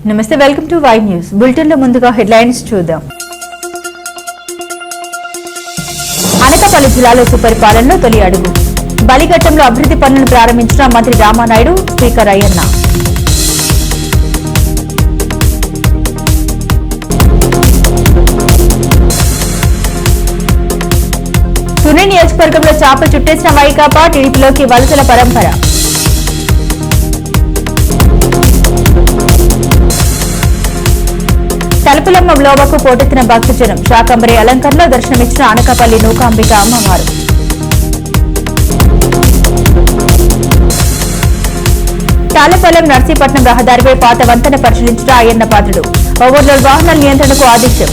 నమస్తే, welcome to Y news bulletin లో ముందుగా హెడ్లైన్స్ చూద్దాం. అనకాపల్లి జిల్లాలో సుపరిపాలనలో తొలి అడుగు. బలిఘట్టంలో అభివృద్ధి పనులను ప్రారంభించిన మంత్రి రామానాయుడు, స్పీకర్ అయ్యన్న. తుని నియోజకవర్గంలో చాప చుట్టేసిన వైకాపా, టీడీపీలోకి వలసల పరంపర. తలుపులమ్మ వ్లోవకు పోటెత్తిన భక్తజనం. శాకంబరి అలంకరణలో దర్శనమిచ్చిన అనకాపల్లి నూకాంబిక అమ్మవారు. తాళపాలెం నర్సీపట్నం రహదారిపై పాత వంతెన పరిశీలించిన అయ్యన్న పాత్రుడు. ఓవర్లోడ్ వాహనాల నియంత్రణకు ఆదేశం.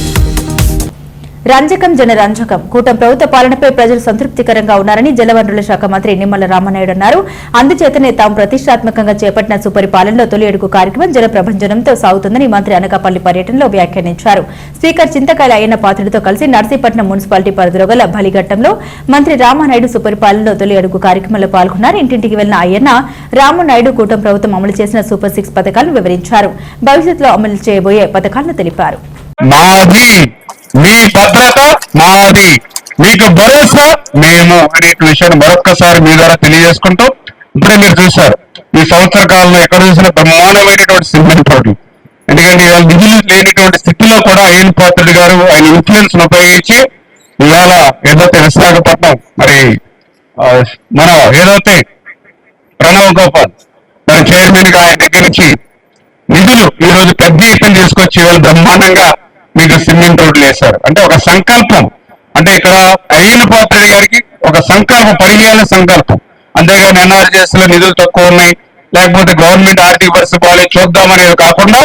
రంజకం జనరంజకం. కూటమి ప్రభుత్వ పాలనపై ప్రజలు సంతృప్తికరంగా ఉన్నారని జలవనరుల శాఖ మంత్రి నిమ్మల రామానాయుడు అన్నారు. అందుచేతనే తాము ప్రతిష్టాత్మకంగా చేపట్టిన సుపరిపాలనలో తొలి అడుగు కార్యక్రమం జనప్రభంజనంతో సాగుతుందని మంత్రి అనకాపల్లి పర్యటనలో వ్యాఖ్యానించారు. స్పీకర్ చింతకాయల అయ్యన్న పాత్రుడితో కలిసి నర్సీపట్నం మున్సిపాలిటీ పరిధిలో గల బలిఘట్టంలో మంత్రి రామానాయుడు సుపరిపాలనలో తొలి అడుగు కార్యక్రమంలో పాల్గొన్నారు. ఇంటింటికి వెళ్లిన అయ్యన్న రామానాయుడు కూటమి ప్రభుత్వం అమలు చేసిన సూపర్ 6 పథకాలను వివరించారు. భవిష్యత్తులో అమలు చేయబోయే పథకాలను తెలిపారు. మీ భద్రత మాది, మీకు భరోసా మేము అనే విషయాన్ని మరొక్కసారి మీ ద్వారా తెలియజేసుకుంటూ, ఇప్పుడే మీరు చూశారు ఈ సంవత్సర కాలంలో ఎక్కడ చూసినా బ్రహ్మాండమైనటువంటి సిమెంట్ రోడ్లు. ఎందుకంటే ఇవాళ నిధులు లేనిటువంటి స్థితిలో కూడా అయ్యన్న పాత్రుడు గారు ఆయన ఇన్ఫ్లుయెన్స్ ఉపయోగించి ఇవాళ ఏదైతే విశాఖపట్నం మరి మన ఏదైతే ప్రణవ్ గోపాల్ మరి చైర్మన్ గా ఆయన దగ్గర నుంచి నిధులు ఈ రోజు పెద్ద ఎత్తున తీసుకొచ్చి ఇవాళ బ్రహ్మాండంగా మీకు సిమెంట్ రోడ్లు వేశారు. అంటే ఒక సంకల్పం, అంటే ఇక్కడ అయ్యన్న పాత్రుడి గారికి ఒక సంకల్పం, 10 ఏళ్ల సంకల్పం. అంతేగాని NRGS లో నిధులు తక్కువ ఉన్నాయి, లేకపోతే గవర్నమెంట్ ఆర్థిక పరిస్థితి బాగాలేదు చూద్దామనేది కాకుండా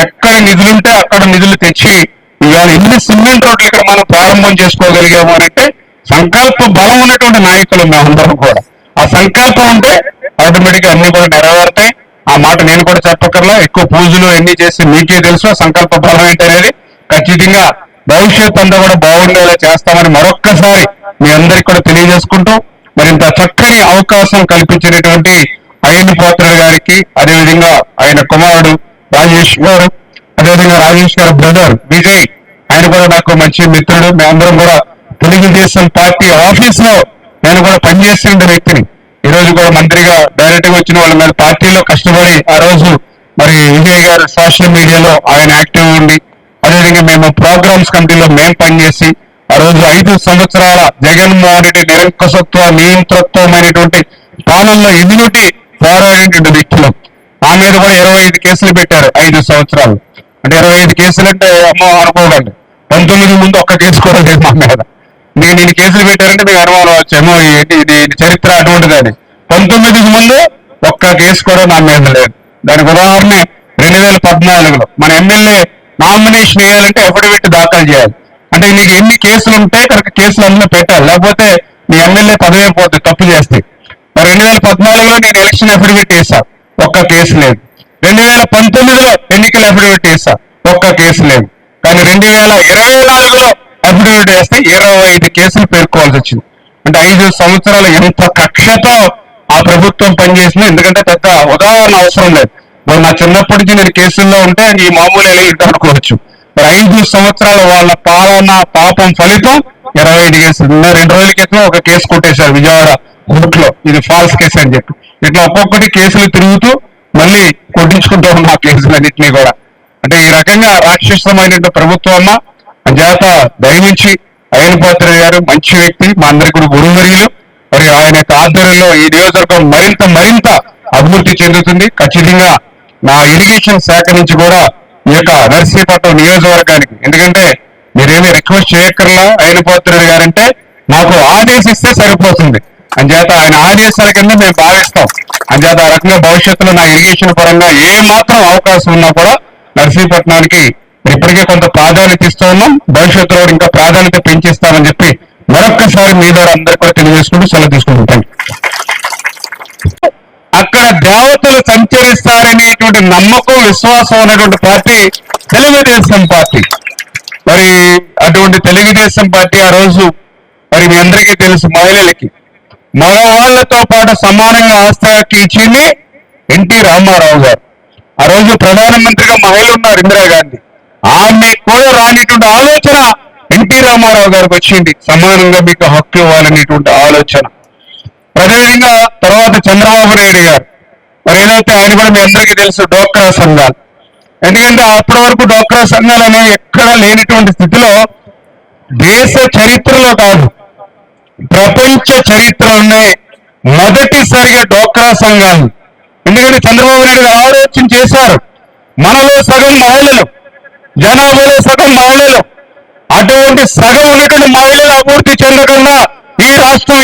ఎక్కడ నిధులుంటే అక్కడ నిధులు తెచ్చి ఇవాళ ఇన్ని సిమెంట్ రోడ్లు ఇక్కడ మనం ప్రారంభం చేసుకోగలిగాము అంటే సంకల్ప బలం ఉన్నటువంటి నాయకులు మేమందరం కూడా. ఆ సంకల్పం ఉంటే ఆటోమేటిక్గా అన్ని కూడా నెరవేరుతాయి. ఆ మాట నేను కూడా చెప్పకర్లా, ఎక్కువ పూజలు అన్ని చేసి మీకే తెలుసు సంకల్ప బలం ఏంటనేది. ఖచ్చితంగా భవిష్యత్ అంతా కూడా బాగుండేలా చేస్తామని మరొక్కసారి మీ అందరికి కూడా తెలియజేసుకుంటూ, మరి ఇంత చక్కని అవకాశం కల్పించినటువంటి అయ్యన్న పాత్రుడు గారికి, అదేవిధంగా ఆయన కుమారుడు రాజేష్ గారు, అదేవిధంగా రాజేష్ గారు బ్రదర్ విజయ్, ఆయన కూడా నాకు మంచి మిత్రుడు. మేమందరం కూడా తెలుగుదేశం పార్టీ ఆఫీస్ లో నేను కూడా పనిచేస్తున్న వ్యక్తిని. ఈ రోజు కూడా మంత్రిగా డైరెక్ట్ గా వచ్చిన వాళ్ళ మీద పార్టీలో కష్టపడి ఆ రోజు మరి విజయ్ గారు సోషల్ మీడియాలో ఆయన యాక్టివ్ ఉండి, అదేవిధంగా మేము ప్రోగ్రామ్స్ కమిటీలో మేము పనిచేసి ఆ రోజు 5 సంవత్సరాల జగన్మోహన్ రెడ్డి నిరంకుశత్వ నియంతృత్వమైనటువంటి పాలనలో ఎదుగుటి పోరాడినటువంటి వ్యక్తులు. ఆ మీద కూడా 25 కేసులు పెట్టారు 5 సంవత్సరాలు. అంటే 25 కేసులు అంటే అమ్మో అనుకోకండి, 19 ముందు ఒక్క కేసు కూడా లేదు మా మీద. నేను కేసులు పెట్టారంటే మీకు అనుమానం వచ్చేమో ఇది చరిత్ర అటువంటిదని. 19కి ముందు ఒక్క కేసు కూడా నా మీద లేదు. దానికి ఉదాహరణ 2014లో మన ఎమ్మెల్యే నామినేషన్ వేయాలంటే అఫిడవిట్ దాఖలు చేయాలి. అంటే నీకు ఎన్ని కేసులు ఉంటే కనుక కేసులు అందులో పెట్టాలి, లేకపోతే నీ ఎమ్మెల్యే పదవి పోతుంది తప్పు చేస్తే. మరి 2014లో నేను ఎలక్షన్ అఫిడవిట్ వేసా, ఒక్క కేసు లేదు. 2019లో ఎన్నికల అఫిడవిట్ వేసా, ఒక్క కేసు లేదు. కానీ 2024లో అఫిడవిట్ వేస్తే 25 కేసులు పేర్కోవాల్సి వచ్చింది. అంటే 5 సంవత్సరాలు ఎంత కక్షతో ఆ ప్రభుత్వం పనిచేసింది. ఎందుకంటే పెద్ద ఉదాహరణ అవసరం లేదు. మరి నా చిన్నప్పటి నుంచి నేను కేసుల్లో ఉంటే ఈ మామూలు అనుకోవచ్చు. మరి 5 సంవత్సరాలు వాళ్ళ పాలన పాపం ఫలితం 25 కేసులు. 2 రోజుల క్రితం ఒక కేసు కొట్టేశారు విజయవాడ కోర్టులో, ఇది ఫాల్స్ కేసు అని చెప్పి. ఇట్లా ఒక్కొక్కటి కేసులు తిరుగుతూ మళ్ళీ కొట్టించుకుంటూ ఉన్న ఆ కేసులన్నింటినీ కూడా. అంటే ఈ రకంగా రాక్షసమైనటువంటి ప్రభుత్వం చేత దయనించి అయ్యన్న పాత్రుడు గారు మంచి వ్యక్తి, మా అందరికీ కూడా గురువర్యులు. మరి ఆయన యొక్క ఆధ్వర్యంలో ఈ నియోజకవర్గం మరింత అభివృద్ధి చెందుతుంది. ఖచ్చితంగా నా ఇరిగేషన్ శాఖ నుంచి కూడా ఈ యొక్క నర్సీపట్నం నియోజకవర్గానికి, ఎందుకంటే మీరేమీ రిక్వెస్ట్ చేయక్కర్లా, అయ్యన్న పాత్రుడు గారంటే మాకు ఆదేశిస్తే సరిపోతుంది. అంచేత ఆయన ఆదేశాల కింద మేము భావిస్తాం. అంచేత ఆ రకంగా భవిష్యత్తులో నా ఇరిగేషన్ పరంగా ఏ మాత్రం అవకాశం ఉన్నా కూడా నర్సీపట్నానికి ఇప్పటికే కొంత ప్రాధాన్యత ఇస్తూ ఉన్నాం, భవిష్యత్తులో ఇంకా ప్రాధాన్యత పెంచిస్తామని చెప్పి మరొక్కసారి మీ ద్వారా అందరికీ కూడా తెలియజేసుకుంటూ సెలవు తీసుకుంటాం. అక్కడ దేవతలు సంచరిస్తారనేటువంటి నమ్మకం విశ్వాసం ఉన్నటువంటి పార్టీ తెలుగుదేశం పార్టీ. మరి అటువంటి తెలుగుదేశం పార్టీ ఆ రోజు మరి మీ అందరికీ తెలుసు, మహిళలకి మగవాళ్లతో పాటు సమానంగా ఆస్తి హక్కు ఇచ్చింది ఎన్టీ రామారావు గారు. ఆ రోజు ప్రధానమంత్రిగా మహిళ ఉన్నారు ఇందిరాగాంధీ. ఆమె కూడా రానిటువంటి ఆలోచన ఎన్టీ రామారావు గారికి వచ్చింది, సమానంగా మీకు హక్కు ఇవ్వాలనేటువంటి ఆలోచన. అదేవిధంగా తర్వాత చంద్రబాబు నాయుడు గారు, మరి ఏదైతే ఆయన కూడా మీ అందరికీ తెలుసు డోక్రా సంఘాలు. ఎందుకంటే అప్పటి వరకు డోక్రా సంఘాలు అనేవి ఎక్కడా లేనటువంటి స్థితిలో దేశ చరిత్రలో కాదు ప్రపంచ చరిత్రలోనే మొదటిసారిగా డోక్రా సంఘాలు, ఎందుకంటే చంద్రబాబు నాయుడు గారు ఆలోచన చేశారు, మనలో సగం మహిళలు, జనాభాలో సగం మహిళలు, అటువంటి సగం ఉన్నటువంటి మహిళలు అభివృద్ధి చెందకుండా ఈ రాష్ట్రం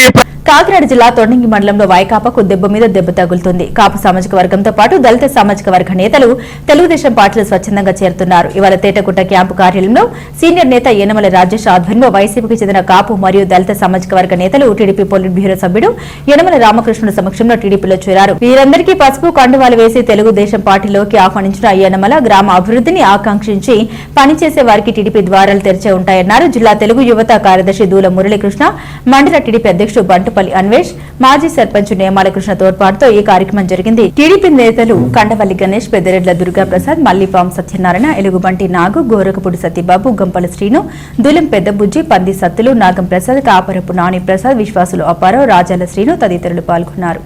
కాకినాడ జిల్లా తొండంగి మండలంలో వైకాపాకు దెబ్బ మీద దెబ్బ తగులుతుంది. కాపు సామాజిక వర్గంతో పాటు దళిత సామాజిక వర్గ నేతలు తెలుగుదేశం పార్టీలో స్వచ్ఛందంగా చేరుతున్నారు. ఇవాళ తేటగుట్ట క్యాంపు కార్యాలయంలో సీనియర్ నేత యనమల రాజేష్ ఆధ్వర్యంలో వైసీపీకి చెందిన కాపు మరియు దళిత సామాజిక వర్గ నేతలు టీడీపీ పోలిట్ బ్యూరో సభ్యుడు యనమల రామకృష్ణుడు సమక్షంలో టీడీపీలో చేరారు. వీరందరికీ పసుపు కండువాలు వేసి తెలుగుదేశం పార్టీలోకి ఆహ్వానించిన యనమల గ్రామ అభివృద్ధిని ఆకాంక్షించి పనిచేసే వారికి టీడీపీ ద్వారాలు తెరిచే ఉంటాయన్నారు. జిల్లా తెలుగు యువత కార్యదర్శి దూల మురళీకృష్ణ, మండల టీడీపీ అధ్యక్షుడు బంటుపల్లి అన్వేష్, మాజీ సర్పంచ్ నేమాల కృష్ణ తోడ్పాటుతో ఈ కార్యక్రమం జరిగింది. టీడీపీ నేతలు కండవల్లి గణేష్, పెద్దరెడ్ల దుర్గాప్రసాద్, మల్లిపాం సత్యనారాయణ, ఎలుగుబంటి నాగు, గోరకపూడి సత్యబాబు, గంపల శ్రీను, దులం పెద్దబుజ్జి, పంది సత్తులు, నాగం ప్రసాద్, కాపరపు నాని ప్రసాద్, విశ్వాసులు అప్పారావు, రాజాల శ్రీను తదితరులు పాల్గొన్నారు.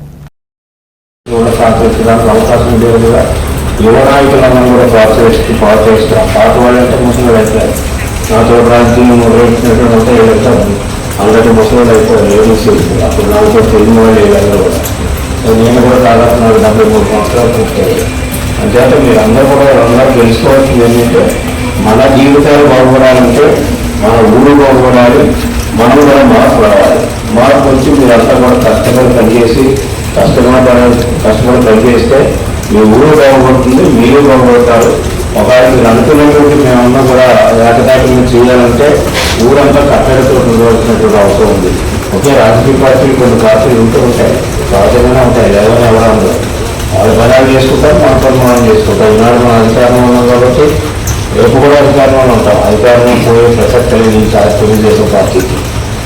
అందరి ముసలి అయిపోయింది, ఏమీ అప్పుడు నాకు తెలియని వాళ్ళు వీళ్ళందరూ కూడా. నేను కూడా దాదాపు నాకు 73 సంవత్సరాలు పూర్తయ్యాయి. అంచేత మీరు అందరూ కూడా అందరూ తెలుసుకోవాల్సింది ఏంటంటే మన జీవితాలు బాగుపడాలంటే మన ఊరు బాగుపడాలి, మనం కూడా మార్పు రావాలి. మార్పు వచ్చి మీరంతా కూడా కష్టపడి పనిచేస్తే మీ ఊరు బాగుపడుతుంది, మీరు బాగుపడతారు. ఒకవేళ మీరు అనుకున్నటువంటి మేమన్నా కూడా ఏకదాటిగా చేయాలంటే ఊరంతా కట్టడితో ఉండవలసినటువంటి అవసరం ఉంది. ఒకే రాజకీయ పార్టీలు కొన్ని పార్టీలు ఉంటూ ఉంటాయి, సహజంగానే ఉంటాయి, ఎవరైనా ఎవరు వాళ్ళు బలాలు చేసుకుంటారు, మన పని మనం చేసుకుంటాం. ఈనాడు మనం అధికారంలో ఉన్నాం కాబట్టి రేపు కూడా అధికారంలో ఉంటాం. అధికారంలో పోయే ప్రసక్తి లేదు ఈ తెలుగుదేశం పార్టీకి.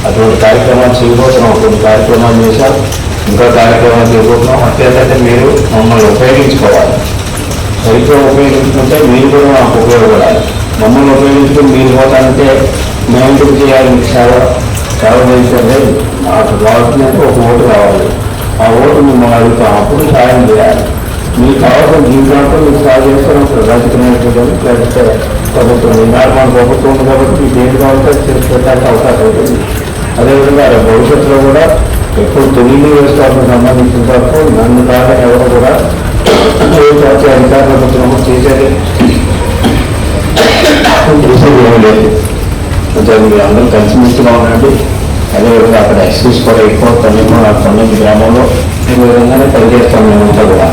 అటువంటి కార్యక్రమాలు చేయబోతున్నాం, కొన్ని కార్యక్రమాలు చేశాం, ఇంకా కార్యక్రమాలు చేయబోతున్నాం. అత్యంత మీరు మమ్మల్ని ఉపయోగించుకోవాలి. సరిగ్గా ఉపయోగించుకుంటే మీరు కూడా మాకు ఉపయోగపడాలి. మమ్మల్ని ఉపయోగించుకుని మీరు పోతానంటే మేము ఎందుకు చేయాలి? మీకు సేవ చేస్తే నాకు కావాల్సిందంటే ఒక ఓటు కావాలి. ఆ ఓటు మిమ్మల్ని అడుగుతాం, అప్పుడు సాయం చేయాలి. మీకు కావాల్సిన జీవితంలో మీకు సాయం చేస్తే రాజకీయమైనటువంటి లేకపోతే ప్రభుత్వం ఈనాడు మన ప్రభుత్వం ఉంది కాబట్టి మీకు ఏది కావాలంటే చేసి పెట్టడానికి అవకాశం ఉంటుంది. అదేవిధంగా భవిష్యత్తులో కూడా ఎప్పుడు తెలుగుదేశానికి సంబంధించిన వరకు నన్ను కాగా ఎవరు కూడా అధికార ప్రభుత్వం చేసేది ఏమీ లేదు. మీరు అందరూ కలిసిమెలిసిగా ఉండండి. అదేవిధంగా అక్కడ ఎక్సైజ్ కూడా ఎక్కువ తొమ్మిది గ్రామంలో ఈ విధంగానే పనిచేస్తాం. మేమంతా కూడా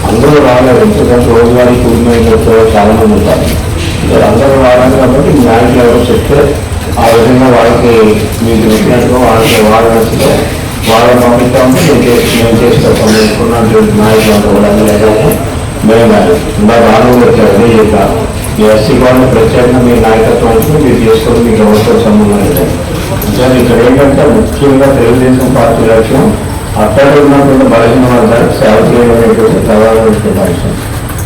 అందరూ రాలేదు, ఎందుకంటే రోజువారీ కుటుంబ చాలా మంది ఉంటారు. అందరూ రావాలి కాబట్టి మీ నాయకులు ఎవరు చెప్తే ఆ విధంగా వాళ్ళకి మీకు నచ్చినట్టుగా వాళ్ళ నచ్చితే వాళ్ళ పంపిస్తూ ఉంటే మేము చేస్తాం. మీకున్నటువంటి నాయకులు కూడా లేకపోతే మేము ఇంకా రాను వచ్చారు చెప్పాను. ఈ ఎస్సీ వాళ్ళని ప్రత్యేకంగా మీ నాయకత్వం అంటే మీరు చేసుకొని మీకు ఎవరితో సంబంధం లేదు. ఇక్కడ ఏంటంటే ముఖ్యంగా తెలుగుదేశం పార్టీ లక్ష్యం అక్కడ ఉన్నటువంటి బలహీన వర్గాలకు సేవ చేయడం అనేటువంటి ప్రధానమైన లక్ష్యం.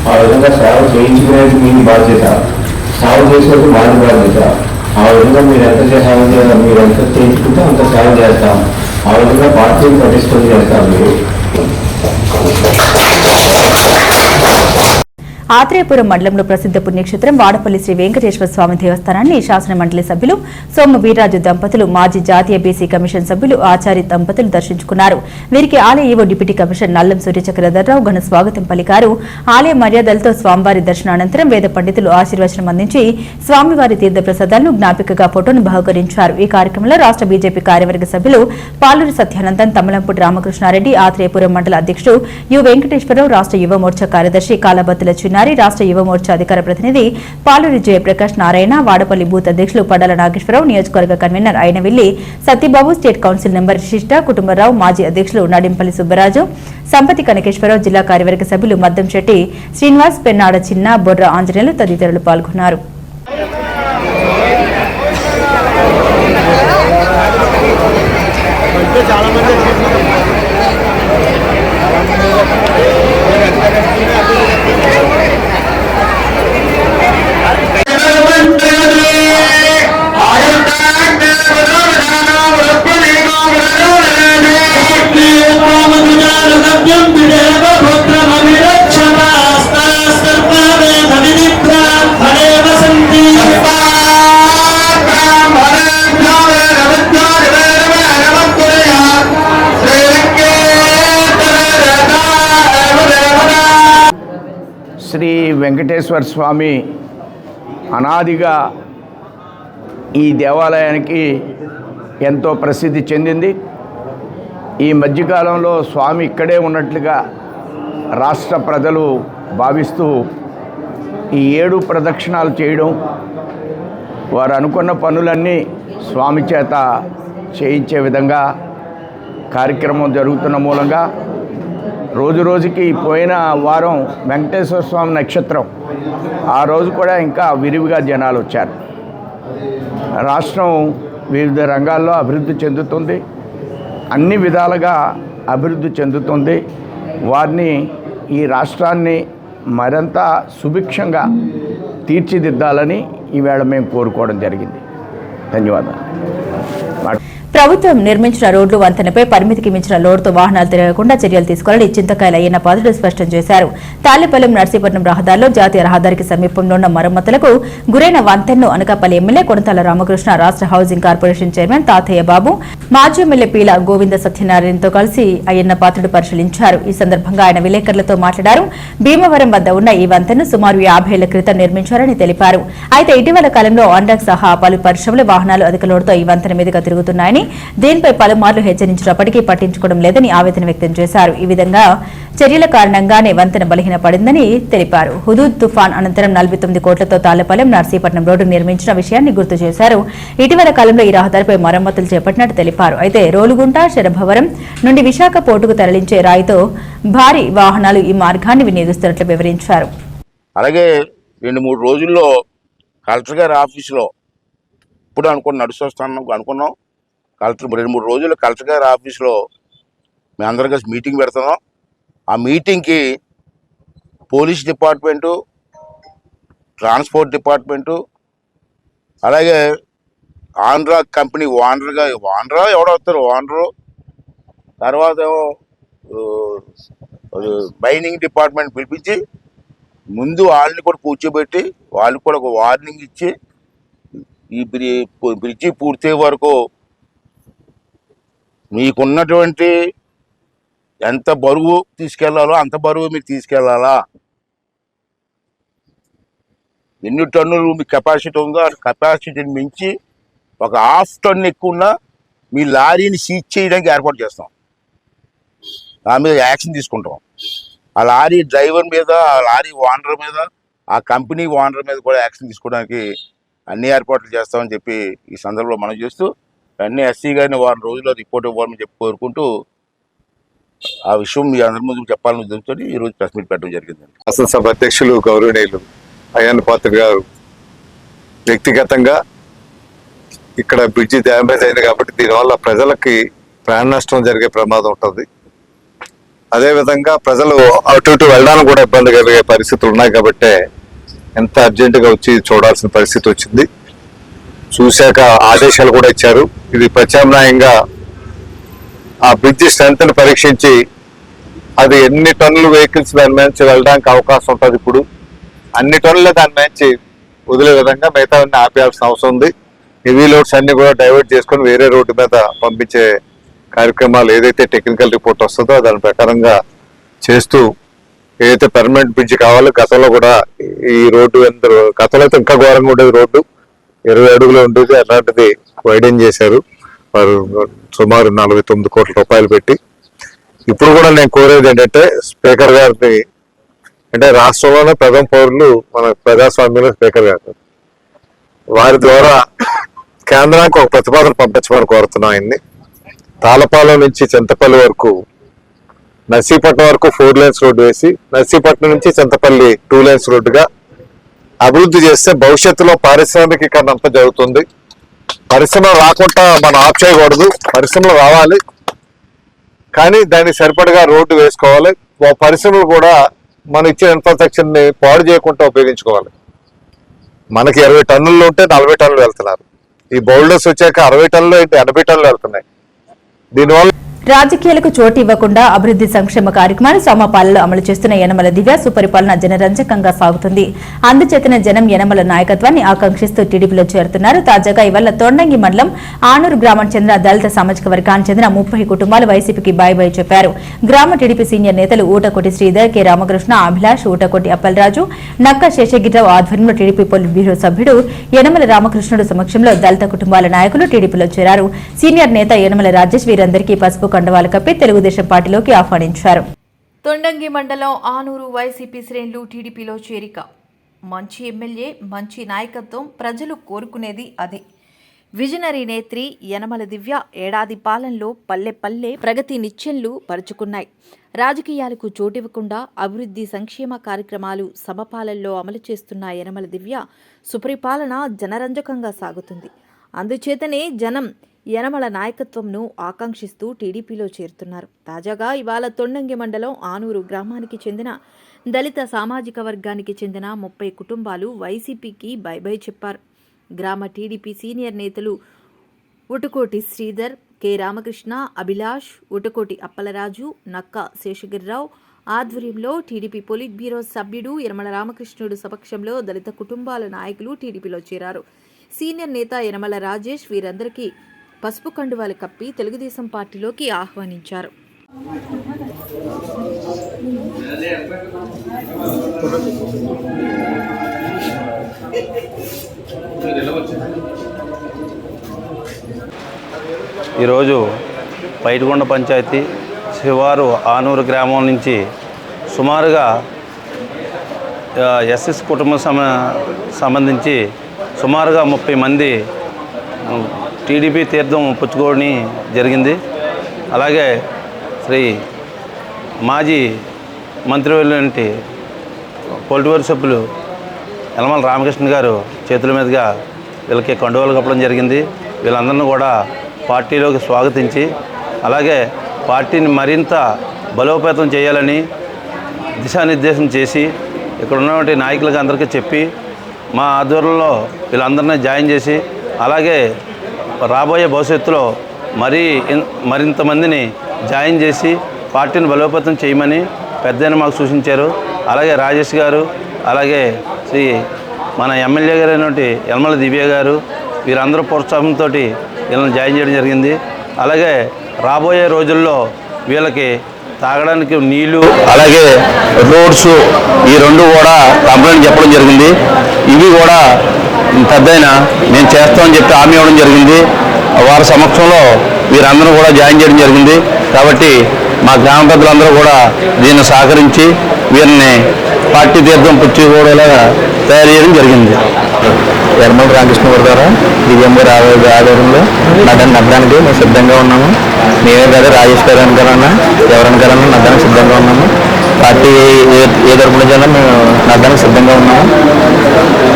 ఆ విధంగా సేవ చేయించుకునేది మీ బాధ్యత, సేవ చేసేది మాది బాధ్యత. ఆ విధంగా మీరు ఎంత సేవ చేయాలి, మీరు ఎంత చేయించుకుంటే అంత సేవ చేస్తాం. ఆ విధంగా పార్టీని పటిష్టం చేస్తాం. మీరు ఆత్రేయపురం మండలంలో ప్రసిద్ధ పుణ్యక్షేత్రం వాడపల్లి శ్రీ వెంకటేశ్వర స్వామి దేవస్థానాన్ని శాసన మండలి సభ్యులు సోమ వీర్రాజు దంపతులు, మాజీ జాతీయ బీసీ కమిషన్ సభ్యులు ఆచారి దంపతులు దర్శించుకున్నారు. వీరికి ఆలయ ఈవో డిప్యూటీ కమిషనర్ నల్లం సూర్యచక్రధర్రావు ఘన స్వాగతం పలికారు. ఆలయ మర్యాదలతో స్వామివారి దర్శనానంతరం వేద పండితులు ఆశీర్వచనం అందించి స్వామివారి తీర్థ ప్రసాదాలను జ్ఞాపికగా ఫోటోను బహుకరించారు. ఈ కార్యక్రమంలో రాష్ట్ర బీజేపీ కార్యవర్గ సభ్యులు పాలూరి సత్యానందన్, తమ్మలంపూడి రామకృష్ణారెడ్డి, ఆత్రేయపురం మండల అధ్యక్షుడు యు వెంకటేశ్వరరావు, రాష్ట్ర యువ మోర్చా కార్యదర్శి కాలబత్తుల చిన్నారి, రాష్ట్ర యువ మోర్చా అధికార ప్రతినిధి పాలూరి జయప్రకాష్ నారాయణ, వాడపల్లి బూత్ అధ్యక్షులు పడాల నాగేశ్వరరావు, నియోజకవర్గ convener Ainavilli Satyababu, state council member శిష్ట కుటుంబరావు, మాజీ అధ్యక్షులు నడింపల్లి సుబ్బరాజు, సంపతి కనకేశ్వరరావు, జిల్లా కార్యవర్గ సభ్యులు మద్దం శెట్టి శ్రీనివాస్, పెన్నాడ చిన్న, బొర్ర ఆంజనేయులు తదితరులు పాల్గొన్నారు. శ్రీ వెంకటేశ్వర స్వామి అనాదిగా ఈ దేవాలయానికి ఎంతో ప్రసిద్ధి చెందింది. ఈ మధ్యకాలంలో స్వామి ఇక్కడే ఉన్నట్లుగా రాష్ట్ర ప్రజలు భావిస్తూ ఈ 7 ప్రదక్షిణాలు చేయడం, వారు అనుకున్న పనులన్నీ స్వామి చేత చేయించే విధంగా కార్యక్రమం జరుగుతున్న మూలంగా రోజు రోజుకి పోయిన వారం వెంకటేశ్వర స్వామి నక్షత్రం, ఆ రోజు కూడా ఇంకా విరివిగా జనాలు వచ్చారు. రాష్ట్రం వివిధ రంగాల్లో అభివృద్ధి చెందుతుంది, అన్ని విధాలుగా అభివృద్ధి చెందుతుంది. వారిని ఈ రాష్ట్రాన్ని మరింత సుభిక్షంగా తీర్చిదిద్దాలని ఈవేళ మేము కోరుకోవడం జరిగింది. ధన్యవాదాలు. ప్రభుత్వం నిర్మించిన రోడ్లు వంతెనపై పరిమితికి మించిన లోడుతో వాహనాలు తిరగకుండా చర్యలు తీసుకోవాలని చింతకాయల అయ్యన్న పాత్రుడు స్పష్టం చేశారు. తాళ్లపల్లి నర్సీపట్నం రహదారిలో జాతీయ రహదారికి సమీపంలో ఉన్న మరమ్మతులకు గురైన వంతెనను అనకాపల్లి ఎమ్మెల్యే కొనతాల రామకృష్ణ, రాష్ట్ర హౌసింగ్ కార్పొరేషన్ చైర్మన్ తాతయ్య బాబు, మాజీ ఎమ్మెల్యే పీల గోవింద సత్యనారాయణతో కలిసి అయ్యన్న పాత్రుడు పరిశీలించారు. ఈ సందర్భంగా ఆయన విలేకరులతో మాట్లాడారు. భీమవరం వద్ద ఉన్న ఈ వంతెనను సుమారు 50 ఏళ్ల క్రితం నిర్మించారని తెలిపారు. అయితే ఇటీవల కాలంలో ఆండాక్ సహా పలు పరిశ్రమల వాహనాలు అధిక లోడుతో ఈ వంతెన మీదుగా తిరుగుతున్నాయని, దీనిపై పలుమార్లు హెచ్చరించినప్పటికీ పట్టించుకోవడం లేదని ఆవేదన వ్యక్తం చేశారు. ఈ విధంగా చర్యల కారణంగానే వంతెన బలహీనపడిందని తెలిపారు. హుదూద్ తుఫాన్ అనంతరం 49 కోట్లతో తాళ్లపాలెం నర్సీపట్నం రోడ్డు నిర్మించిన విషయాన్ని గుర్తు చేశారు. ఇటీవల కాలంలో ఈ రహదారిపై మరమ్మతులు చేపట్టినట్టు తెలిపారు. అయితే రోలుగుంట, శరభవరం నుండి విశాఖ పోర్టుకు తరలించే రాయితో భారీ వాహనాలు ఈ మార్గాన్ని వినియోగిస్తున్నట్లు వివరించారు. అలాగే 2-3 రోజుల్లో కలెక్టర్ గారి ఆఫీసులో ఇప్పుడు అనుకున్నాం కలెక్టర్ 2-3 రోజుల్లో కలెక్టర్ గారి ఆఫీసులో మేము అందరం కలిసి మీటింగ్ పెడుతున్నాం. ఆ మీటింగ్కి పోలీస్ డిపార్ట్మెంటు, ట్రాన్స్పోర్ట్ డిపార్ట్మెంటు, అలాగే ఆంధ్రా కంపెనీ ఓనర్ ఎవడో వస్తారు, ఓనరు, తర్వాత మైనింగ్ డిపార్ట్మెంట్ పిలిపించి ముందు వాళ్ళని కూడా కూర్చోబెట్టి వాళ్ళకి కూడా ఒక వార్నింగ్ ఇచ్చి ఈ బ్రిడ్జి పూర్తయ్యే వరకు మీకున్నటువంటి ఎంత బరువు తీసుకెళ్లాలో అంత బరువు మీరు తీసుకెళ్లాలా, ఎన్ని టన్నులు మీ కెపాసిటీ ఉందో ఆ కెపాసిటీని మించి ఒక 1/2 టన్ను ఎక్కువ ఉన్నా మీ లారీని సీజ్ చేయడానికి ఏర్పాటు చేస్తాం. దాని మీద యాక్షన్ తీసుకుంటాం. ఆ లారీ డ్రైవర్ మీద, ఆ లారీ ఓనర్ మీద, ఆ కంపెనీ ఓనర్ మీద కూడా యాక్షన్ తీసుకోవడానికి అన్ని ఏర్పాట్లు చేస్తామని చెప్పి ఈ సందర్భంలో మనం చేస్తూ అన్ని ఎస్సీ గారిని 1 రోజుల్లో రిపోర్ట్ ఇవ్వాలని చెప్పి కోరుకుంటూ ఆ విషయం మీ అందరి ముందు చెప్పాలని ఉద్దేశంతో ఈరోజు ప్రెస్ మీట్ పెట్టడం జరిగింది. శాసనసభ అధ్యక్షులు గౌరవనీయులు అయ్యన్న పాత్రుడు గారు వ్యక్తిగతంగా ఇక్కడ బ్రిడ్జి డ్యామేజ్ అయింది కాబట్టి దీనివల్ల ప్రజలకి ప్రాణ నష్టం జరిగే ప్రమాదం ఉంటుంది. అదేవిధంగా ప్రజలు అటు ఇటు వెళ్ళడానికి కూడా ఇబ్బంది కలిగే పరిస్థితులు ఉన్నాయి కాబట్టి ఎంత అర్జెంటుగా వచ్చి చూడాల్సిన పరిస్థితి వచ్చింది. చూశాక ఆదేశాలు కూడా ఇచ్చారు. ఇది ప్రత్యామ్నాయంగా ఆ బ్రిడ్జి స్ట్రెంత్ని పరీక్షించి అది ఎన్ని టన్నులు వెహికల్స్ దాని నుంచి వెళ్ళడానికి అవకాశం ఉంటుంది. ఇప్పుడు అన్ని టన్నులే దాని నుంచి వదిలే విధంగా మిగతా ఆపేయాల్సిన అవసరం ఉంది. హెవీ లోడ్స్ అన్ని కూడా డైవర్ట్ చేసుకొని వేరే రోడ్డు మీద పంపించే కార్యక్రమాలు ఏదైతే టెక్నికల్ రిపోర్ట్ వస్తుందో దాని ప్రకారంగా చేస్తూ ఏదైతే పర్మనెంట్ బ్రిడ్జ్ కావాలో గతంలో కూడా ఈ రోడ్డు గతంలో అయితే ఇంకా ఘోరంగా ఉండేది, రోడ్డు 20 అడుగులు ఉండేది, అలాంటిది వైడెన్ చేశారు వారు సుమారు 49 కోట్ల రూపాయలు పెట్టి. ఇప్పుడు కూడా నేను కోరేది ఏంటంటే స్పీకర్ గారిని, అంటే రాష్ట్రంలోనే ప్రథమ పౌరులు మన ప్రజాస్వామ్యంలో స్పీకర్ గారు, వారి ద్వారా కేంద్రానికి ఒక ప్రతిపాదన పంపించమని కోరుతున్నాం. ఆయన్ని తాళపాలెం నుంచి చింతపల్లి వరకు, నర్సీపట్నం వరకు 4 లేన్స్ రోడ్డు వేసి నర్సీపట్నం నుంచి చింతపల్లి 2 లేన్స్ రోడ్డుగా అభివృద్ధి చేస్తే భవిష్యత్తులో పారిశ్రామికీకరణ అంతా జరుగుతుంది. పరిశ్రమలు రాకుండా మనం ఆప్ చేయకూడదు, పరిశ్రమలు రావాలి, కానీ దానికి సరిపడగా రోడ్డు వేసుకోవాలి. పరిశ్రమలు కూడా మనం ఇచ్చిన ఇన్ఫ్రాస్ట్రక్చర్ని పాడు చేయకుండా ఉపయోగించుకోవాలి. మనకి 20 టన్నులు ఉంటే 40 టన్నులు వెళ్తున్నారు. ఈ బౌల్డర్స్ వచ్చాక 60 టన్నులు 80 టన్నులు వెళ్తున్నాయి. దీనివల్ల రాజకీయాలకు చోటు ఇవ్వకుండా అభివృద్ధి సంక్షేమ కార్యక్రమాలు సమపాలనలో అమలు చేస్తున్న యనమల దివ్య సుపరిపాలన జనరంజకంగా సాగుతుంది. అందుచేతన జనం యనమల నాయకత్వాన్ని ఆకాంక్షిస్తూ టీడీపీలో చేరుతున్నారు. తాజాగా ఇవాళ తొండంగి మండలం ఆనూరు గ్రామానికి చెందిన దళిత సామాజిక వర్గానికి చెందిన 30 కుటుంబాలు వైసీపీకి బై చెప్పారు. గ్రామ టీడీపీ సీనియర్ నేతలు ఊటకోటి శ్రీధర్, కె రామకృష్ణ, అభిలాష్, ఊటకోటి అప్పలరాజు, నక్క శేషగిరిరావు ఆధ్వర్యంలో టీడీపీ పొలిట్ బ్యూరో సభ్యుడు యనమల రామకృష్ణుడు సమక్షంలో దళిత కుటుంబాల నాయకులు టీడీపీలో చేరారు. సీనియర్ నేత యనమల రాజేష్ వీరందరికీ పసుపు కండవాలు కప్పి తెలుగుదేశం పార్టీలోకి ఆహ్వానించారు. తొండంగి మండలం ఆనూరు వైసీపీ శ్రేణులు టీడీపీలో చేరిక. మంచి ఎమ్మెల్యే, మంచి నాయకత్వం ప్రజలు కోరుకునేది అదే. విజనరీ నేత్రి యనమల దివ్య ఏడాది పాలనలో పల్లె పల్లె ప్రగతి నిత్యంలు పరుచుకున్నాయి. రాజకీయాలకు చోటివ్వకుండా అభివృద్ధి సంక్షేమ కార్యక్రమాలు సమపాలనలో అమలు చేస్తున్న యనమల దివ్య సుపరిపాలన జనరంజకంగా సాగుతుంది. అందుచేతనే జనం యనమల నాయకత్వంను ఆకాంక్షిస్తూ టీడీపీలో చేరుతున్నారు. తాజాగా ఇవాళ తొండంగి మండలం ఆనూరు గ్రామానికి చెందిన దళిత సామాజిక వర్గానికి చెందిన 30 కుటుంబాలు వైసీపీకి బై చెప్పారు. గ్రామ టీడీపీ సీనియర్ నేతలు ఉటుకోటి శ్రీధర్, కె రామకృష్ణ, అభిలాష్, ఉటుకోటి అప్పలరాజు, నక్క శేషగిరిరావు ఆధ్వర్యంలో టీడీపీ పొలిట్ బ్యూరో సభ్యుడు యనమల రామకృష్ణుడు సమక్షంలో దళిత కుటుంబాల నాయకులు టీడీపీలో చేరారు. సీనియర్ నేత యనమల రాజేష్ వీరందరికీ పసుపు కండువాలు కప్పి తెలుగుదేశం పార్టీలోకి ఆహ్వానించారు. ఈరోజు పైడికొండ పంచాయతీ శివారు ఆనూరు గ్రామం నుంచి సుమారుగా ఎస్ఎస్ కుటుంబం సంబంధించి సుమారుగా 30 మంది టీడీపీ తీర్థం పుచ్చుకోవడం జరిగింది. అలాగే శ్రీ మాజీ మంత్రివర్యులంటి పొలిటికల్ సభ్యులు యనమల రామకృష్ణ గారు చేతుల మీదుగా వీళ్ళకి కండువాలు కప్పడం జరిగింది. వీళ్ళందరినీ కూడా పార్టీలోకి స్వాగతించి అలాగే పార్టీని మరింత బలోపేతం చేయాలని దిశానిర్దేశం చేసి ఇక్కడ ఉన్నటువంటి నాయకులకు అందరికీ చెప్పి మా ఆధ్వర్యంలో వీళ్ళందరినీ జాయిన్ చేసి అలాగే రాబోయే భవిష్యత్తులో మరింత మందిని జాయిన్ చేసి పార్టీని బలోపేతం చేయమని పెద్దయిన మాకు సూచించారు. అలాగే రాజేష్ గారు, అలాగే శ్రీ మన ఎమ్మెల్యే గారు అయినటువంటి యనమల దివ్య గారు వీరందరూ ప్రోత్సాహంతో వీళ్ళని జాయిన్ చేయడం జరిగింది. అలాగే రాబోయే రోజుల్లో వీళ్ళకి తాగడానికి నీళ్లు అలాగే రోడ్స్ ఈ రెండు కూడా కంప్లైంట్ చెప్పడం జరిగింది. ఇవి కూడా పెద్దయిన నేను చేస్తామని చెప్పి హామీ ఇవ్వడం జరిగింది. వారి సమక్షంలో వీరందరూ కూడా జాయిన్ చేయడం జరిగింది. కాబట్టి మా గ్రామ పెద్దలందరూ కూడా దీన్ని సహకరించి వీరిని పార్టీ తీర్థం పుచ్చుకోవడేలాగా తయారు చేయడం జరిగింది. యనమల రామకృష్ణ గారు దివ్యం గారు ఆధ్వర్యంలో నగ్గడానికి మేము సిద్ధంగా ఉన్నాము. మేమే కదా రాజేష్ గారు అనుకరన్నా ఎవరనుకరన్నా నగ్గడానికి సిద్ధంగా ఉన్నాము. పార్టీ ఏ తరపు నుంచి మేము నగ్గడానికి సిద్ధంగా ఉన్నాము.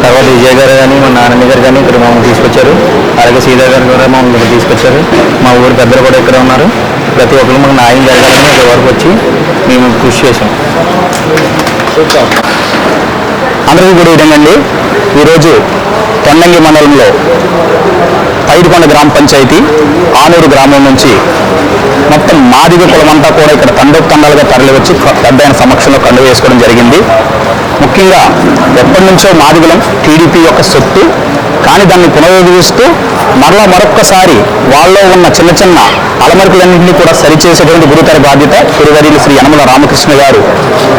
తర్వాత విజయ్ గారు కానీ మా నారాయణ గారు కానీ ఇక్కడ మమ్మల్ని తీసుకొచ్చారు. అలాగే సీతా గారు కూడా మమ్మల్ని ఇక్కడ తీసుకొచ్చారు. మా ఊరి పెద్దలు కూడా ఇక్కడ ఉన్నారు. ప్రతి ఒక్కరు మాకు న్యాయం జరగాలని ఇక్కడ వరకు వచ్చి మేము కృషి చేసాం. అందరికీ గుడ్ ఈవినింగ్ అండి. ఈరోజు తొండంగి మండలంలో పైడికొండ గ్రామ పంచాయతీ ఆనూరు గ్రామం నుంచి మొత్తం మాదిగ కులమంతా కూడా ఇక్కడ తండోపతండాలుగా తరలి వచ్చి పెద్దయిన సమక్షంలో కండు వేసుకోవడం జరిగింది. ముఖ్యంగా ఎప్పటి నుంచో మాదిగలం టీడీపీ యొక్క సొత్తు, కానీ దాన్ని పునరుద్ధరిస్తూ మరొక్కసారి వాళ్ళలో ఉన్న చిన్న చిన్న అలమరికలన్నింటినీ కూడా సరిచేసేటువంటి గురుతర బాధ్యత గురువర్యులు శ్రీ యనమల రామకృష్ణ గారు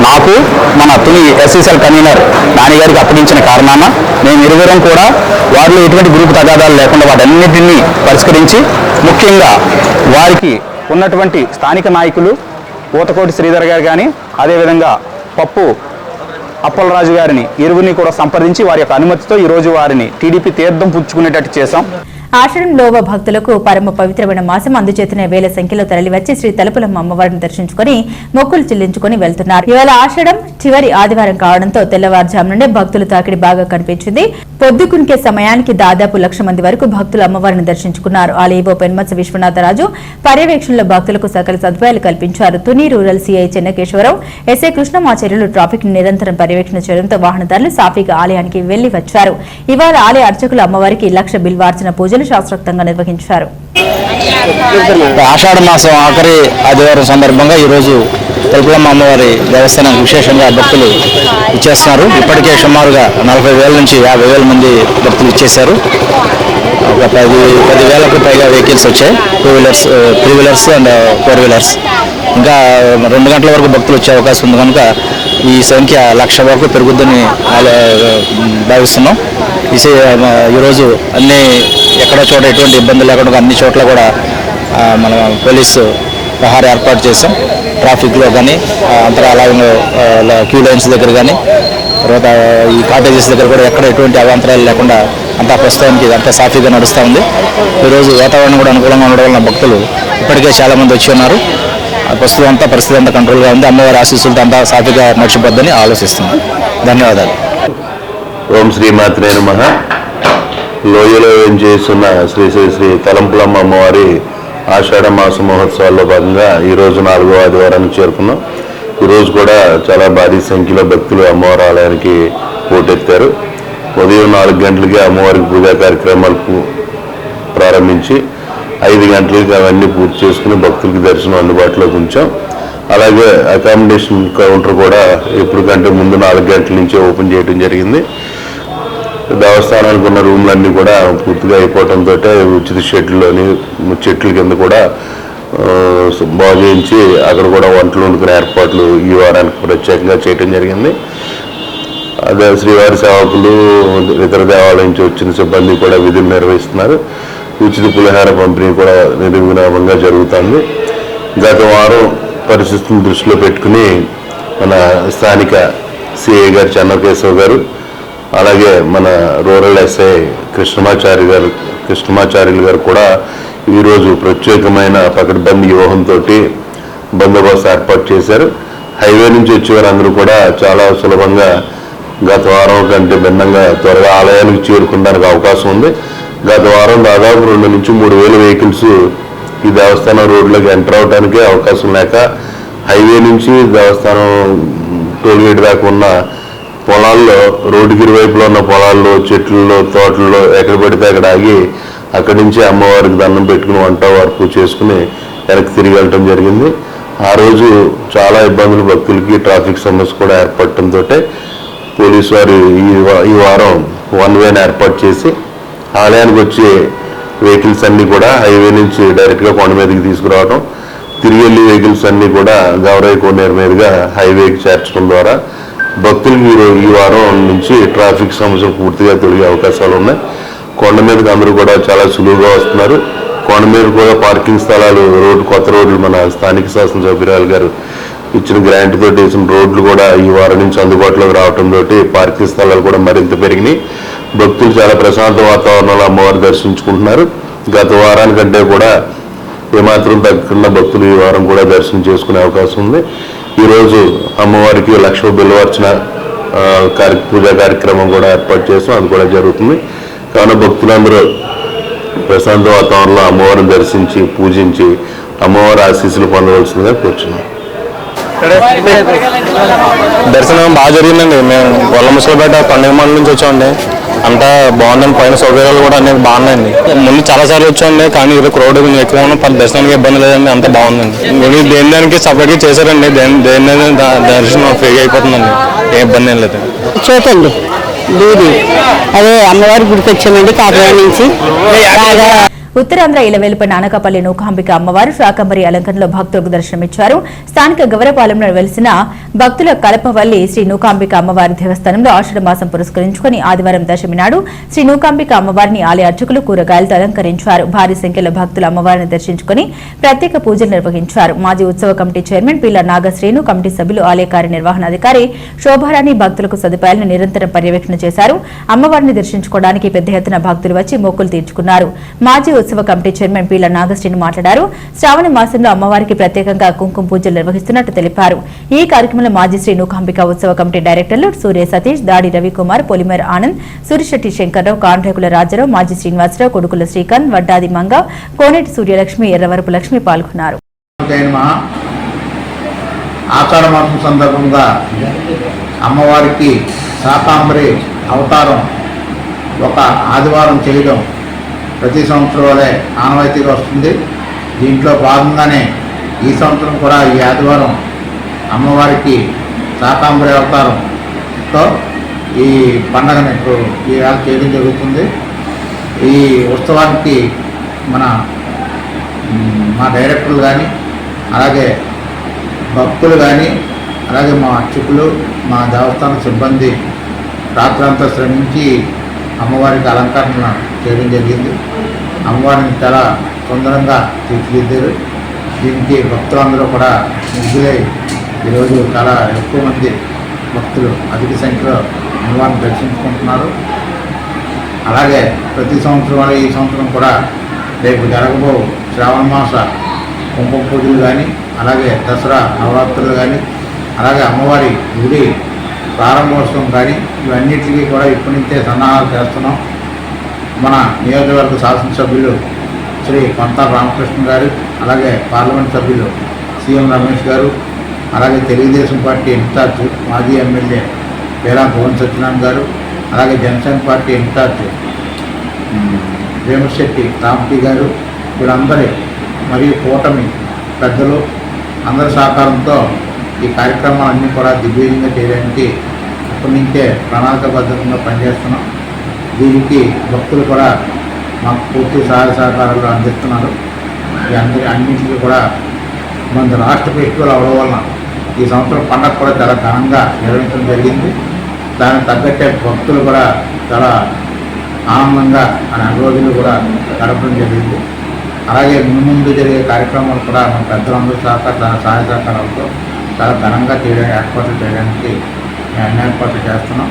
నాకు మన తుని ఎస్ఎస్ఎల్ కన్వీనర్ నాన్నగారికి అప్పగించిన కారణాన మేము ఇరువురం కూడా వారిలో ఎటువంటి గ్రూప్ తగాదాలు లేకుండా వాటన్నిటినీ పరిష్కరించి ముఖ్యంగా వారికి ఉన్నటువంటి స్థానిక నాయకులు ఊటకోటి శ్రీధర్ గారు కానీ అదేవిధంగా పప్పు అప్పలరాజు గారిని ఇరువురిని కూడా సంప్రదించి వారి యొక్క అనుమతితో ఈరోజు వారిని టీడీపీ తీర్థం పుచ్చుకునేటట్టు చేశాం. ఆషాఢంలో భక్తులకు పరమ పవిత్రమైన మాసం. అందుచేతనే వేల సంఖ్యలో తరలివచ్చి శ్రీ తలుపులమ్మ అమ్మవారిని దర్శించుకుని మొక్కులు చెల్లించుకుని వెళ్తున్నారు. ఇవాళ ఆషాఢం చివరి ఆదివారం కావడంతో తెల్లవారుజాము నుండే భక్తుల తాకిడి బాగా కనిపించింది. పొద్దుకునికే సమయానికి దాదాపు 1,00,000 మంది వరకు భక్తులు అమ్మవారిని దర్శించుకున్నారు. ఆలయో పెన్మత్స విశ్వనాథరాజు పర్యవేక్షణలో భక్తులకు సకల సదుపాయాలు కల్పించారు. Tuni rural CI Chennakeswara Rao, SI Krishnamacharyulu traffic నిరంతరం పర్యవేక్షణ చేయడంతో వాహనదారులు సాఫీగా ఆలయానికి వెళ్లి వచ్చారు. ఇవాళ ఆలయ అర్చకులు అమ్మవారికి 1,00,000 బిల్వార్చన పూజలు శాస్త్రోక్తంగా నిర్వహించారు. ఆషాఢ మాసం ఆఖరి ఆదివారం సందర్భంగా ఈరోజు తలుపులమ్మ అమ్మవారి దేవస్థానం విశేషంగా భక్తులు ఇచ్చేస్తున్నారు. ఇప్పటికే సుమారుగా 40,000 నుంచి 50,000 మంది భక్తులు ఇచ్చేశారు. ఒక 10,000కు పైగా వెహికల్స్ వచ్చాయి, 3 వీలర్స్ అండ్ 4 వీలర్స్. ఇంకా 2 గంటల వరకు భక్తులు వచ్చే అవకాశం ఉంది కనుక ఈ సంఖ్య 1,00,000 వరకు పెరుగుద్దని భావిస్తున్నాం. ఈరోజు అన్ని ఎక్కడో చోట ఎటువంటి ఇబ్బంది లేకుండా అన్ని చోట్ల కూడా మన పోలీసు పహారా ఏర్పాటు చేసాం. ట్రాఫిక్లో కానీ అంతరాలంలో క్యూ లైన్స్ దగ్గర కానీ తర్వాత ఈ కాటేజెస్ దగ్గర కూడా ఎక్కడ ఎటువంటి అవాంతరాలు లేకుండా అంతా ప్రస్తుతానికి అంతా సాఫీగా నడుస్తూ ఉంది. ఈరోజు వాతావరణం కూడా అనుకూలంగా ఉండడం వల్ల భక్తులు ఇప్పటికే చాలామంది వచ్చి ఉన్నారు. ప్రస్తుతం అంతా పరిస్థితి అంతా కంట్రోల్గా ఉంది. అమ్మవారి ఆశీస్సులతో అంతా సాఫీగా నడిచిపోద్దని ఆలోచిస్తున్నాం. ధన్యవాదాలు. ఓం శ్రీమాత్రే నమః. లోయలో ఏం చేస్తున్న శ్రీ శ్రీ శ్రీ తలంపులమ్మ అమ్మవారి ఆషాఢ మాస మహోత్సవాల్లో భాగంగా ఈరోజు 4వ ఆదివారానికి చేరుకున్నాం. ఈరోజు కూడా చాలా భారీ సంఖ్యలో భక్తులు అమ్మవారి ఆలయానికి పోటెత్తారు. ఉదయం 4 గంటలకి అమ్మవారికి పూజా కార్యక్రమాలు ప్రారంభించి 5 గంటలకి అవన్నీ పూర్తి చేసుకుని భక్తులకి దర్శనం అందుబాటులోకి ఉంచాం. అలాగే అకామిడేషన్ కౌంటర్ కూడా ఎప్పటికంటే ముందు 4 గంటల నుంచే ఓపెన్ చేయడం జరిగింది. దేవస్థానానికి ఉన్న రూమ్లన్నీ కూడా పూర్తిగా అయిపోవడంతో ఉచిత షెడ్లోని చెట్ల కింద కూడా బాగు చేయించి అక్కడ కూడా వంటలు వండుకునే ఏర్పాట్లు ఈ వారానికి ప్రత్యేకంగా చేయడం జరిగింది. అదే శ్రీవారి సేవకులు ఇతర దేవాలయం నుంచి వచ్చిన సిబ్బంది కూడా విధులు నిర్వహిస్తున్నారు. ఉచిత పులిహార పంపిణీ కూడా నిర్విరామంగా జరుగుతుంది. గత వారం పరిస్థితులను దృష్టిలో పెట్టుకుని మన స్థానిక సిఐ గారు చెన్నకేశవ్ గారు, అలాగే మన రూరల్ ఎస్ఐ కృష్ణమాచార్యులు గారు కూడా ఈరోజు ప్రత్యేకమైన పకడ్బందీ వ్యూహంతో బందోబస్తు ఏర్పాటు చేశారు. హైవే నుంచి వచ్చేవారందరూ కూడా చాలా సులభంగా గత వారం కంటే భిన్నంగా త్వరగా ఆలయానికి చేరుకోవడానికి అవకాశం ఉంది. గత వారం దాదాపు 2 నుంచి 3 వేల వెహికల్స్ ఈ దేవస్థానం రోడ్లోకి ఎంటర్ అవడానికే అవకాశం లేక హైవే నుంచి దేవస్థానం టోల్గేట్ దాకా ఉన్న పొలాల్లో, రోడ్డుకి ఇరువైపులో ఉన్న పొలాల్లో, చెట్లలో, తోటల్లో ఎక్కడ పడితే అక్కడ ఆగి అక్కడి నుంచి అమ్మవారికి దండం పెట్టుకుని వంట వరకు చేసుకుని వెనక్కి తిరిగి వెళ్ళటం జరిగింది. ఆ రోజు చాలా ఇబ్బందులు భక్తులకి, ట్రాఫిక్ సమస్య కూడా ఏర్పడటంతో పోలీసు వారు ఈ వారం 1 వేని ఏర్పాటు చేసి ఆలయానికి వచ్చే వెహికల్స్ అన్నీ కూడా హైవే నుంచి డైరెక్ట్గా కొండ మీదకి తీసుకురావడం, తిరిగి వెళ్ళే వెహికల్స్ అన్నీ కూడా గౌరవ కోనేరు మీదుగా హైవేకి చేర్చడం ద్వారా భక్తులకి ఈ వారం నుంచి ట్రాఫిక్ సమస్యలు పూర్తిగా తొలగే అవకాశాలు ఉన్నాయి. కొండ మీదకి అందరూ కూడా చాలా సులువుగా వస్తున్నారు. కొండ మీద కూడా పార్కింగ్ స్థలాలు, కొత్త రోడ్లు మన స్థానిక శాసనసభ్యురాలు గారు ఇచ్చిన గ్రాంట్ తోటి వేసిన రోడ్లు కూడా ఈ వారం నుంచి అందుబాటులోకి రావడంతో పార్కింగ్ స్థలాలు కూడా మరింత పెరిగినాయి. భక్తులు చాలా ప్రశాంత వాతావరణంలో అమ్మవారు దర్శించుకుంటున్నారు. గత వారానికంటే కూడా ఏమాత్రం తగ్గకుండా భక్తులు ఈ వారం కూడా దర్శనం చేసుకునే అవకాశం ఉంది. ఈరోజు అమ్మవారికి 1,00,000 బిల్వార్చన పూజా కార్యక్రమం కూడా ఏర్పాటు చేస్తాం. అది కూడా జరుగుతుంది. కావున భక్తులందరూ ప్రశాంత వాతావరణంలో అమ్మవారిని దర్శించి పూజించి అమ్మవారి ఆశీస్సులు పొందవలసిందిగా కూర్చున్నాం. దర్శనం బాగా జరిగిందండి. మేము గొల్లముసలపేట పండుగ మండలం నుంచి వచ్చామండి. అంతా బాగుందండి. పైన సౌకర్యాలు కూడా అన్నీ బాగున్నాయండి. ముందు చాలాసార్లు వచ్చామండి, కానీ ఇది క్రౌడ్ ఎక్కువ ఉన్న దర్శనానికి ఇబ్బంది లేదండి. అంతా బాగుందండి. దేని దానికి సపరేట్గా చేశారండి. దేని దర్శనం ఫ్రీగా అయిపోతుందండి. ఏ ఇబ్బంది ఏం లేదండి. చూడండి దూది అదే అమ్మవారి గుడికి వచ్చామండి కాకినాడ నుంచి. ఉత్తరాంధ్ర ఇలవేలుపై నానకపల్లి నూకాంబిక అమ్మవారు శాకంబరి అలంకరణలో భక్తులకు దర్శనమిచ్చారు. స్థానిక గవరపాలెంలో వెలిసిన భక్తుల కలపవల్లి శ్రీ నూకాంబిక అమ్మవారి దేవస్థానంలో ఆషాఢ మాసం పురస్కరించుకుని ఆదివారం దశమి నాడు శ్రీ నూకాంబిక అమ్మవారిని ఆలయ అర్చకులు కూరగాయలతో అలంకరించారు. భారీ సంఖ్యలో భక్తులు అమ్మవారిని దర్శించుకుని ప్రత్యేక పూజలు నిర్వహించారు. మాజీ ఉత్సవ కమిటీ చైర్మన్ పిల్ల నాగశ్రీను, కమిటీ సభ్యులు, ఆలయ కార్యనిర్వహణాధికారి శోభారాణి భక్తులకు సదుపాయాలను నిరంతరం పర్యవేక్షణ చేశారు. అమ్మవారిని దర్శించుకోవడానికి పెద్ద ఎత్తున భక్తులు వచ్చి మొక్కులు తీర్చుకున్నారు. మాజీ ఉత్సవ కమిటీ చైర్మన్ పిల్ల నాగశ్రీను మాట్లాడారు. శ్రావణ మాసంలో అమ్మవారికి ప్రత్యేకంగా కుంకుమ పూజలు నిర్వహిస్తున్నట్టు తెలిపారు. ఈ కార్యక్రమంలో మాజీ శ్రీ నూకాంబిక ఉత్సవ కమిటీ డైరెక్టర్లు సూర్య సతీష్, దాడి రవికుమార్, పొలిమేర ఆనంద్, సూరిశెట్టి శంకర్రావు, కాండ్రేకుల రాజారావు, మాజీ శ్రీనివాసరావు, కొడుకుల శ్రీకాంత్, వడ్డాది మంగ, కోనేటి సూర్యలక్ష్మి, ఎర్రవరపు లక్ష్మి పాల్గొన్నారు. ఆషాఢ మాసం సందర్భంగా అమ్మవారికి శాకాంబరి అవతారం ఒక ఆదివారం చేయడం ప్రతి సంవత్సరం వలె ఆనవాయితీగా వస్తుంది. దీంట్లో భాగంగానే ఈ సంవత్సరం కూడా ఈ ఆదివారం అమ్మవారికి శాకాంబరి అవతారంతో ఈ పండగను ఇప్పుడు ఈవేళ చేయడం జరుగుతుంది. ఈ ఉత్సవానికి మా డైరెక్టర్లు కానీ, అలాగే భక్తులు కానీ, అలాగే మా అర్చకులు, మా దేవస్థాన సిబ్బంది రాత్రంతా శ్రమించి అమ్మవారికి అలంకరణ చేయడం జరిగింది. అమ్మవారిని చాలా సుందరంగా తీర్చిదిద్దారు. దీనికి భక్తులందరూ కూడా ముగ్గులై ఈరోజు చాలా ఎక్కువ మంది భక్తులు అధిక సంఖ్యలో అమ్మవారిని దర్శించుకుంటున్నారు. అలాగే ప్రతి సంవత్సరం వల్ల ఈ సంవత్సరం కూడా రేపు జరగబో శ్రావణ మాస కుంకుమ పూజలు కానీ, అలాగే దసరా నవరాత్రులు కానీ, అలాగే అమ్మవారి గుడి ప్రారంభోత్సవం కానీ ఇవన్నిటికీ కూడా ఇప్పటి నుంచే సన్నాహాలు చేస్తున్నాం. మన నియోజకవర్గ శాసనసభ్యులు శ్రీ కొంతా రామకృష్ణ గారు, అలాగే పార్లమెంట్ సభ్యులు సీఎం రమేష్ గారు, అలాగే తెలుగుదేశం పార్టీ ఇన్ఛార్జ్ మాజీ ఎమ్మెల్యే పేరా భువన్ సత్యనారాయణ గారు, అలాగే జనసేన పార్టీ ఇన్ఛార్జ్ వేమశెట్టి రామటి గారు, వీళ్ళందరి మరియు కూటమి పెద్దలు అందరి సహకారంతో ఈ కార్యక్రమాలన్నీ కూడా దిగ్విజయంగా చేయడానికి ఇప్పటి నుంచే ప్రణాళికాబద్ధంగా పనిచేస్తున్నాం. దీనికి భక్తులు కూడా మాకు పూర్తి సహాయ సహకారాలు అందిస్తున్నారు. అన్నింటికీ కూడా మన రాష్ట్ర ఫెస్టివల్ అవడం వలన ఈ సంవత్సరం పండుగ కూడా చాలా ఘనంగా నిర్వహించడం జరిగింది. దానికి తగ్గట్టే భక్తులు కూడా చాలా ఆనందంగా అన్ని రోజులు కూడా గడపడం జరిగింది. అలాగే ముందు జరిగే కార్యక్రమాలు కూడా మన పెద్దలందరూ సహాయ సహకారాలతో చాలా ఘనంగా ఏర్పాట్లు చేయడానికి అన్ని ఏర్పాట్లు చేస్తున్నాం.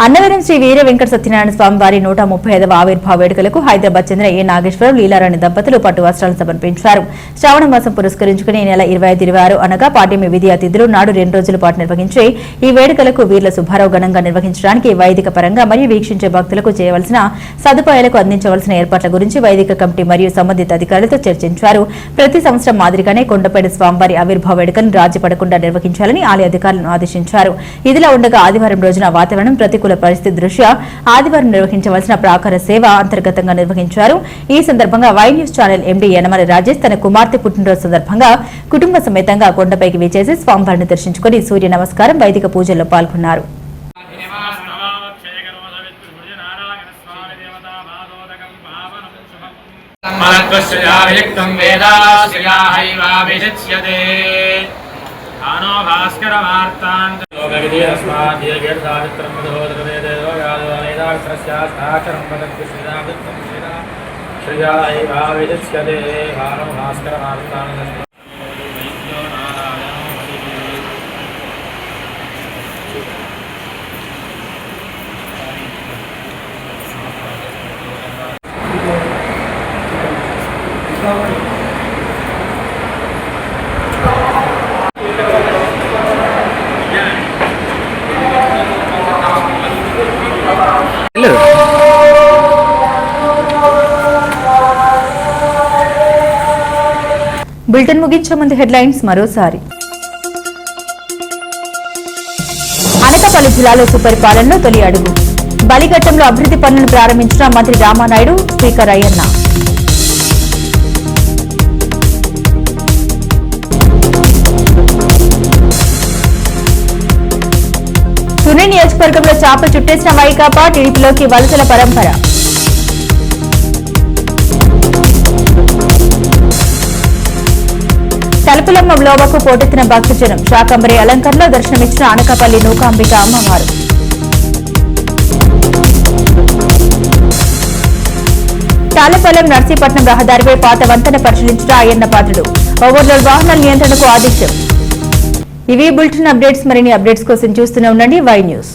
అన్నవరం శ్రీ వీర వెంకట సత్యనారాయణ స్వామి వారి 135వ ఆవిర్భావ వేడుకలకు హైదరాబాద్ చెందిన ఏ నాగేశ్వరరావు, లీలారాణి దంపతులు పట్టు వస్త్రాలను సమర్పించారు. శ్రావణ మాసం పురస్కరించుకుని ఈ నెల 25, 26 అనగా పాడ్యమి విధి అతిథులు నాడు 2 రోజుల పాటు నిర్వహించే ఈ వేడుకలకు వీర్ల సుబ్బారావు ఘనంగా నిర్వహించడానికి వైదిక పరంగా మరియు వీక్షించే భక్తులకు చేయవలసిన సదుపాయాలకు అందించవలసిన ఏర్పాట్ల గురించి వైదిక కమిటీ మరియు సంబంధిత అధికారులతో చర్చించారు. ప్రతి సంవత్సరం మాదిరిగానే కొండపేట స్వామివారి ఆవిర్భావ వేడుకలను రాజీపడకుండా నిర్వహించాలని ఆలయ అధికారులను ఆదేశించారు. ఇదిలా ఉండగా ఆదివారం రోజున వాతావరణం ప్రతికూల పరిస్థితి దృష్ట్యా ఆదివారం నిర్వహించవలసిన ప్రాకార సేవ అంతర్గతంగా నిర్వహించారు. ఈ సందర్భంగా Y news channel MD Yanamala Rajesh తన కుమార్తె పుట్టినరోజు సందర్భంగా కుటుంబ సమేతంగా కొండపైకి విచ్చేసి స్వామివారిని దర్శించుకుని సూర్య నమస్కారం, వైదిక పూజల్లో పాల్గొన్నారు. आनो भास्कर वार्तान् लोकविधिरस्मात् यज्ञर्धावित्रं मधोदरदे देवगादोनेदाक्षरस्यास्थाक्षरं वदन्ति श्रीरामदत्तं श्रियाय भाविदस्यते आनो भास्कर वार्तान् वैद्यो नारायणो బులెటిన్ ముగించే ముందు హెడ్లైన్స్ మరోసారి. అనకాపల్లి జిల్లాలో సుపరిపాలనలో తొలి అడుగు. బలిఘట్టంలో అభివృద్ధి పనులను ప్రారంభించిన మంత్రి రామానాయుడు, స్పీకర్ అయ్యన్న. తుని నియోజకవర్గంలో చాప చుట్టేసిన వైకాపా, టీడీపీలోకి వలసల పరంపర. తలుపులమ్మ వ్లోవకు పోటెత్తిన భక్తజనం. శాకంబరి అలంకరణలో దర్శనమిచ్చిన అనకాపల్లి నూకాంబిక అమ్మవారు. తాళపాలెం నర్సీపట్నం రహదారిపై పాత వంతెన పరిశీలించిన అయ్యన్న పాత్రుడు. ఓవర్లోడ్ వాహనాల నియంత్రణకు ఆదేశం. ఇవి బులెటిన్ అప్డేట్స్. మరిన్ని అప్డేట్స్ కోసం చూస్తూనే ఉండండి వై న్యూస్.